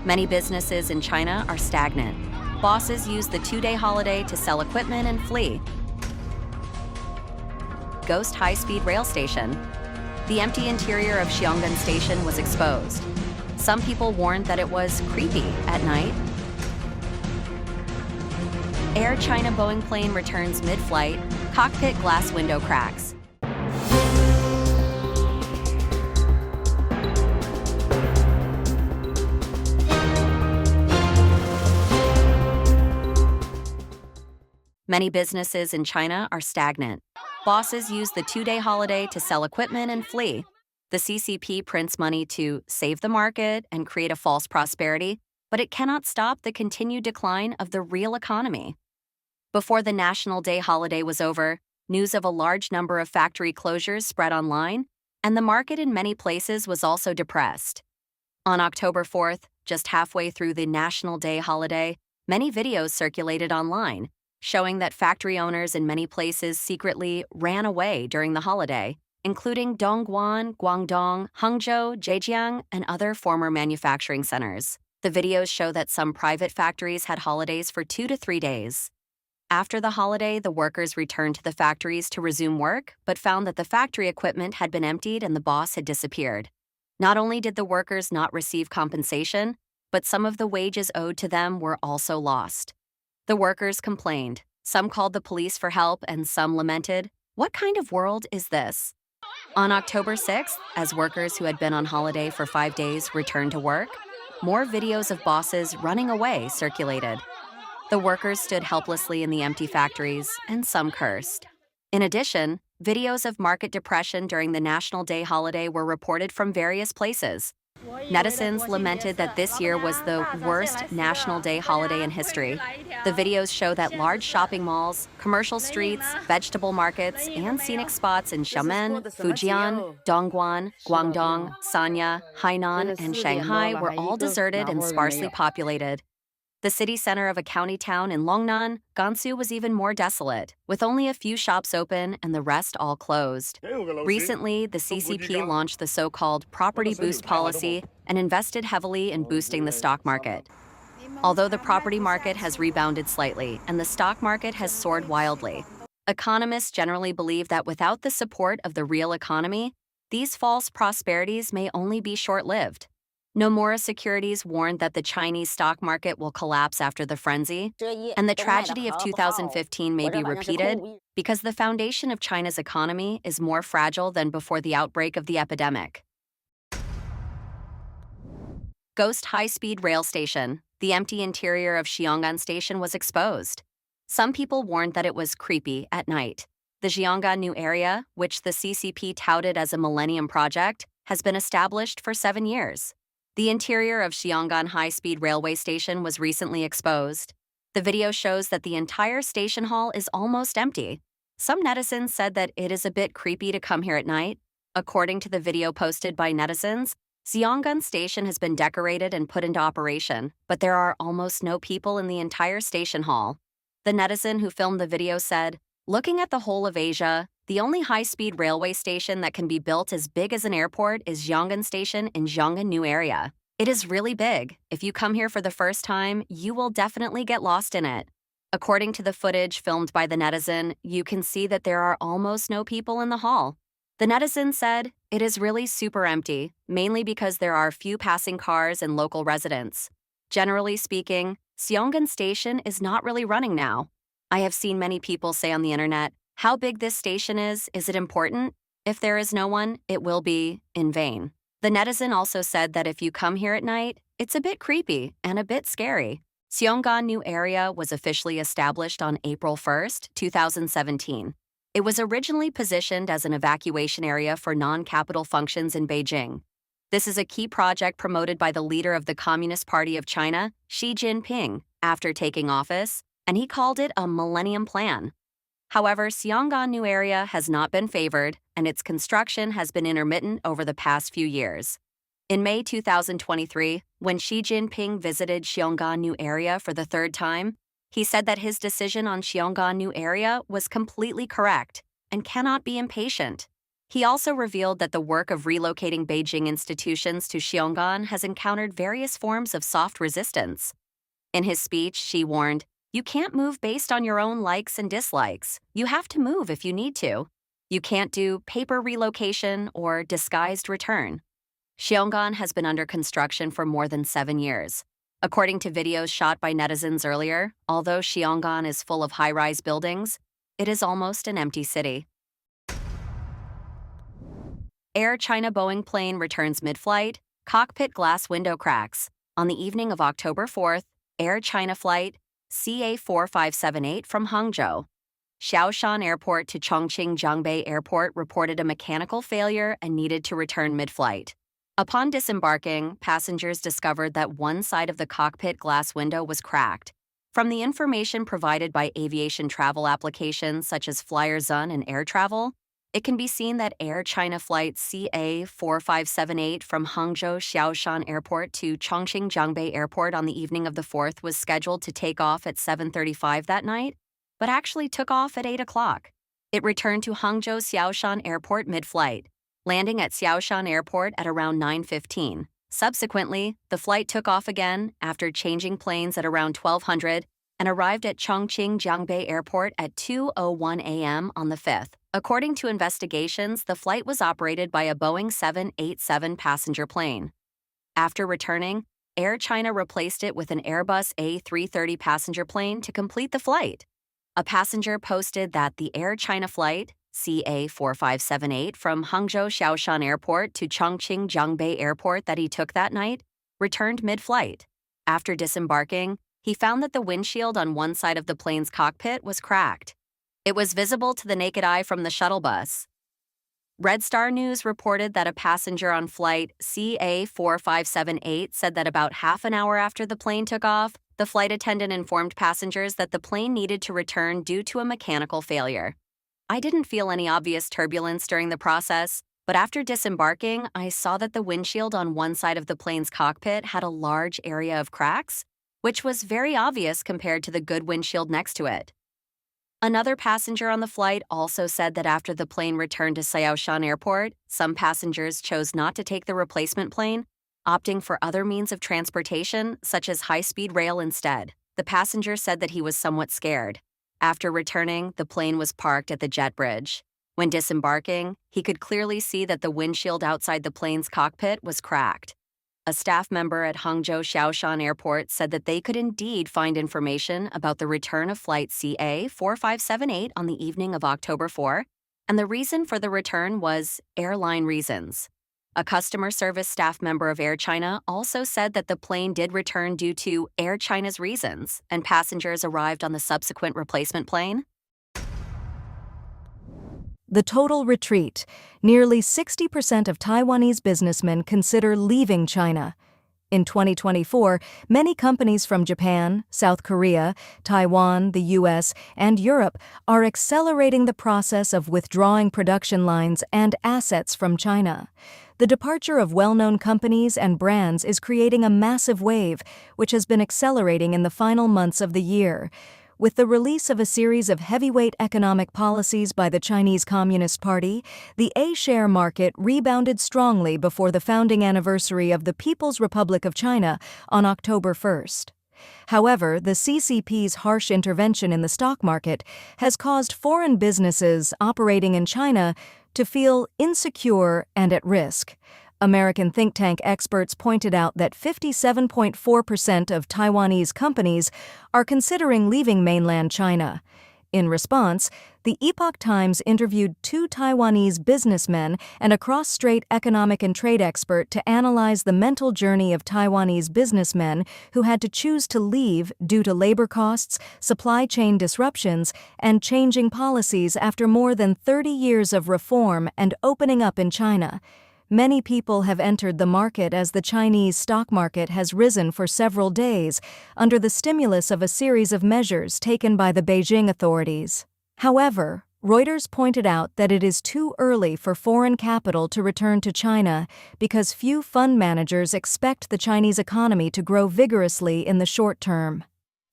Many businesses in China are stagnant. Bosses use the two-day holiday to sell equipment and flee. Ghost high-speed rail station. The empty interior of Xi'an station was exposed. Some people warned that it was creepy at night. Air China Boeing plane returns mid-flight, cockpit glass window cracks. Many businesses in China are stagnant. Bosses use the two-day holiday to sell equipment and flee. The CCP prints money to save the market and create a false prosperity, but it cannot stop the continued decline of the real economy. Before the National Day holiday was over, news of a large number of factory closures spread online, and the market in many places was also depressed. On October 4th, just halfway through the National Day holiday, many videos circulated online, showing that factory owners in many places secretly ran away during the holiday, including Dongguan, Guangdong, Hangzhou, Zhejiang, and other former manufacturing centers. The videos show that some private factories had holidays for 2 to 3 days. After the holiday, the workers returned to the factories to resume work, but found that the factory equipment had been emptied and the boss had disappeared. Not only did the workers not receive compensation, but some of the wages owed to them were also lost. The workers complained. Some called the police for help, and some lamented, "What kind of world is this?" On October 6th, as workers who had been on holiday for 5 days returned to work, more videos of bosses running away circulated. The workers stood helplessly in the empty factories, and some cursed. In addition, videos of market depression during the National Day holiday were reported from various places. Netizens lamented that this year was the worst National Day holiday in history. The videos show that large shopping malls, commercial streets, vegetable markets, and scenic spots in Xiamen, Fujian, Dongguan, Guangdong, Sanya, Hainan, and Shanghai were all deserted and sparsely populated. The city center of a county town in Longnan, Gansu was even more desolate, with only a few shops open and the rest all closed. Recently, the CCP launched the so-called property boost policy and invested heavily in boosting the stock market. Although the property market has rebounded slightly and the stock market has soared wildly, economists generally believe that without the support of the real economy, these false prosperities may only be short-lived. Nomura Securities warned that the Chinese stock market will collapse after the frenzy, and the tragedy of 2015 may be repeated because the foundation of China's economy is more fragile than before the outbreak of the epidemic. Ghost high-speed rail station. The empty interior of Xi'an station was exposed. Some people warned that it was creepy at night. The Xi'an new area, which the CCP touted as a millennium project, has been established for 7 years. The interior of Xi'an high-speed railway station was recently exposed. The video shows that the entire station hall is almost empty. Some netizens said that it is a bit creepy to come here at night. According to the video posted by netizens, Xi'an station has been decorated and put into operation, but there are almost no people in the entire station hall. The netizen who filmed the video said, "Looking at the whole of Asia, the only high-speed railway station that can be built as big as an airport is Xi'an Station in Xi'an New Area. It is really big. If you come here for the first time, you will definitely get lost in it." According to the footage filmed by the netizen, you can see that there are almost no people in the hall. The netizen said, "It is really super empty, mainly because there are few passing cars and local residents. Generally speaking, Xi'an Station is not really running now. I have seen many people say on the internet, how big this station is it important? If there is no one, it will be in vain." The netizen also said that if you come here at night, it's a bit creepy and a bit scary. Xi'an New Area was officially established on April 1st, 2017. It was originally positioned as an evacuation area for non-capital functions in Beijing. This is a key project promoted by the leader of the Communist Party of China, Xi Jinping, after taking office, and he called it a Millennium Plan. However, Xi'an New Area has not been favored, and its construction has been intermittent over the past few years. In May 2023, when Xi Jinping visited Xi'an New Area for the third time, he said that his decision on Xi'an New Area was completely correct and cannot be impatient. He also revealed that the work of relocating Beijing institutions to Xi'an has encountered various forms of soft resistance. In his speech, Xi warned, "You can't move based on your own likes and dislikes. You have to move if you need to. You can't do paper relocation or disguised return." Xi'an has been under construction for more than 7 years. According to videos shot by netizens earlier, although Xi'an is full of high-rise buildings, it is almost an empty city. Air China Boeing plane returns mid-flight, cockpit glass window cracks. On the evening of October 4th, Air China flight CA4578 from Hangzhou, Xi'an Airport to Chongqing Jiangbei Airport reported a mechanical failure and needed to return mid-flight. Upon disembarking, passengers discovered that one side of the cockpit glass window was cracked. From the information provided by aviation travel applications such as FlyerZone and Air Travel, it can be seen that Air China flight CA4578 from Hangzhou Xi'an Airport to Chongqing Jiangbei Airport on the evening of the 4th was scheduled to take off at 7:35 that night, but actually took off at 8 o'clock. It returned to Hangzhou Xi'an Airport mid-flight, landing at Xi'an Airport at around 9:15. Subsequently, the flight took off again after changing planes at around 1200 and arrived at Chongqing Jiangbei Airport at 2:01 a.m. on the 5th. According to investigations, the flight was operated by a Boeing 787 passenger plane. After returning, Air China replaced it with an Airbus A330 passenger plane to complete the flight. A passenger posted that the Air China flight, CA4578 from Hangzhou Xi'an Airport to Chongqing Jiangbei Airport that he took that night, returned mid-flight. After disembarking, he found that the windshield on one side of the plane's cockpit was cracked. It was visible to the naked eye from the shuttle bus. Red Star News reported that a passenger on flight CA4578 said that about half an hour after the plane took off, the flight attendant informed passengers that the plane needed to return due to a mechanical failure. "I didn't feel any obvious turbulence during the process, but after disembarking, I saw that the windshield on one side of the plane's cockpit had a large area of cracks, which was very obvious compared to the good windshield next to it." Another passenger on the flight also said that after the plane returned to Xi'an Airport, some passengers chose not to take the replacement plane, opting for other means of transportation, such as high-speed rail instead. The passenger said that he was somewhat scared. After returning, the plane was parked at the jet bridge. When disembarking, he could clearly see that the windshield outside the plane's cockpit was cracked. A staff member at Hangzhou Xi'an Airport said that they could indeed find information about the return of flight CA4578 on the evening of October 4, and the reason for the return was airline reasons. A customer service staff member of Air China also said that the plane did return due to Air China's reasons, and passengers arrived on the subsequent replacement plane. The total retreat. Nearly 60% of Taiwanese businessmen consider leaving China. In 2024, many companies from Japan, South Korea, Taiwan, the US, and Europe are accelerating the process of withdrawing production lines and assets from China. The departure of well-known companies and brands is creating a massive wave, which has been accelerating in the final months of the year. With the release of a series of heavyweight economic policies by the Chinese Communist Party, the A-share market rebounded strongly before the founding anniversary of the People's Republic of China on October 1st. However, the CCP's harsh intervention in the stock market has caused foreign businesses operating in China to feel insecure and at risk. American think tank experts pointed out that 57.4% of Taiwanese companies are considering leaving mainland China. In response, the Epoch Times interviewed 2 Taiwanese businessmen and a cross-strait economic and trade expert to analyze the mental journey of Taiwanese businessmen who had to choose to leave due to labor costs, supply chain disruptions, and changing policies after more than 30 years of reform and opening up in China. Many people have entered the market as the Chinese stock market has risen for several days under the stimulus of a series of measures taken by the Beijing authorities. However, Reuters pointed out that it is too early for foreign capital to return to China because few fund managers expect the Chinese economy to grow vigorously in the short term.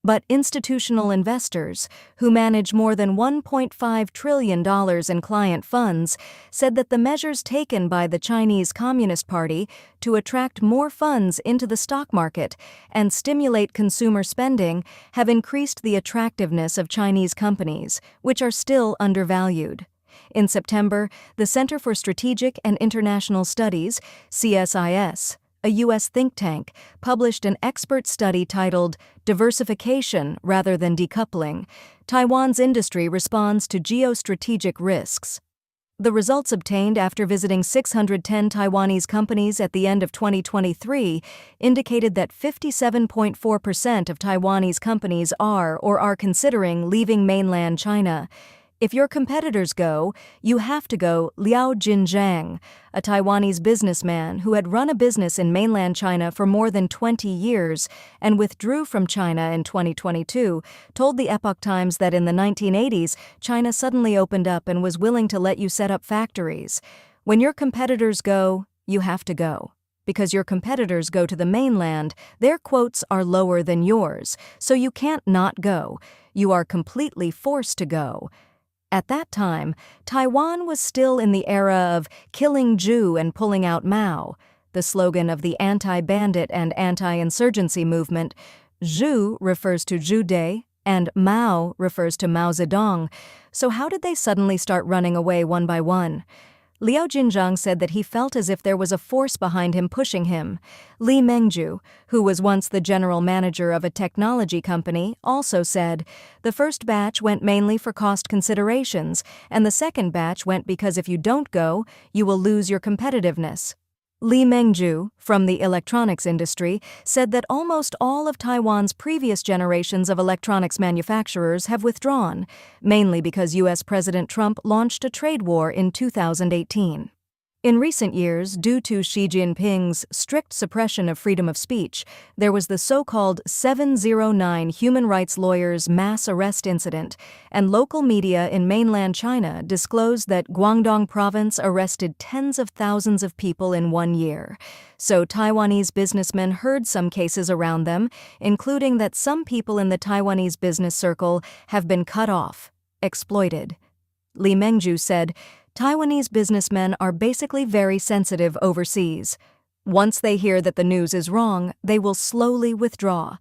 But institutional investors, who manage more than $1.5 trillion in client funds, said that the measures taken by the Chinese Communist Party to attract more funds into the stock market and stimulate consumer spending have increased the attractiveness of Chinese companies, which are still undervalued. In September, the Center for Strategic and International Studies, CSIS, a U.S. think tank, published an expert study titled Diversification Rather Than Decoupling. Taiwan's Industry Responds to Geostrategic Risks. The results obtained after visiting 610 Taiwanese companies at the end of 2023 indicated that 57.4% of Taiwanese companies are or are considering leaving mainland China. If your competitors go, you have to go, Liao Jinjiang, a Taiwanese businessman who had run a business in mainland China for more than 20 years and withdrew from China in 2022, told the Epoch Times that in the 1980s, China suddenly opened up and was willing to let you set up factories. When your competitors go, you have to go. Because your competitors go to the mainland, their quotes are lower than yours, so you can't not go. You are completely forced to go. At that time, Taiwan was still in the era of killing Jew and pulling out Mao, the slogan of the anti-bandit and anti-insurgency movement. Zhu refers to Zhu Dai, and Mao refers to Mao Zedong. So how did they suddenly start running away one by one? Liao Jinjiang said that he felt as if there was a force behind him pushing him. Li Mengju, who was once the general manager of a technology company, also said, "The first batch went mainly for cost considerations, and the second batch went because if you don't go, you will lose your competitiveness." Li Mengju, from the electronics industry, said that almost all of Taiwan's previous generations of electronics manufacturers have withdrawn, mainly because U.S. President Trump launched a trade war in 2018. In recent years, due to Xi Jinping's strict suppression of freedom of speech, there was the so-called 709 human rights lawyers mass arrest incident, and local media in mainland China disclosed that Guangdong province arrested tens of thousands of people in 1 year. So Taiwanese businessmen heard some cases around them, including that some people in the Taiwanese business circle have been cut off, exploited. Li Mengju said, "Taiwanese businessmen are basically very sensitive overseas. Once they hear that the news is wrong, they will slowly withdraw."